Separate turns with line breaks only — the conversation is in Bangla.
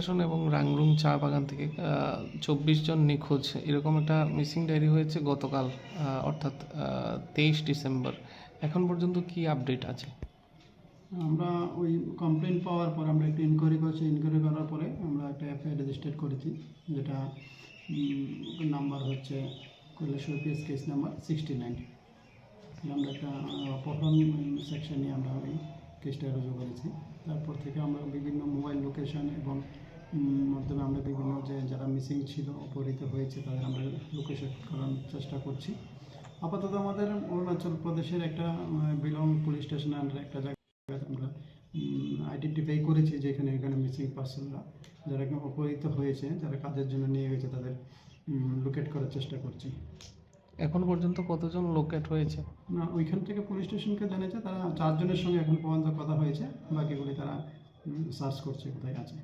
স্টেশন এবং রাংরুং চা বাগান থেকে 24 জন নিখোঁজ এরকম একটা মিসিং ডায়েরি হয়েছে গতকাল, অর্থাৎ 23 ডিসেম্বর। এখন পর্যন্ত কি আপডেট আছে?
আমরা ওই কমপ্লেন পাওয়ার পর আমরা একটু ইনকোয়ারি করেছি। ইনকোয়ারি করার পরে আমরা একটা এফআইআর রেজিস্টার করেছি, যেটা নাম্বার হচ্ছে কৈলাসহর পিএস কেস নাম্বার 69। আমরা একটা অপহরণ সেকশন নিয়ে আমরা ওই কেসটা রুজু করেছি। তারপর থেকে আমরা বিভিন্ন মোবাইল লোকেশন এবং মাধ্যমে আমরা বিভিন্ন যারা মিসিং ছিল, অপহৃত হয়েছে, তাদের আমরা লোকেশন করার চেষ্টা করছি। আপাতত আমাদের অরুণাচল প্রদেশের একটা বিলং পুলিশ স্টেশনের আন্ডারে একটা জায়গায় আমরা আইডেন্টিফাই করেছি যে এখানে মিসিং পার্সনরা যারা অপহৃত হয়েছে, যারা কাজের জন্য নিয়ে গেছে, তাদের লোকেট করার চেষ্টা করছি।
এখন পর্যন্ত কতজন লোকেট হয়েছে?
না, ওইখান থেকে পুলিশ স্টেশনকে জানিয়েছে, তারা 4 জনের সঙ্গে এখন পর্যন্ত কথা হয়েছে, বাকিগুলি তারা সার্চ করছে কোথায় আছে।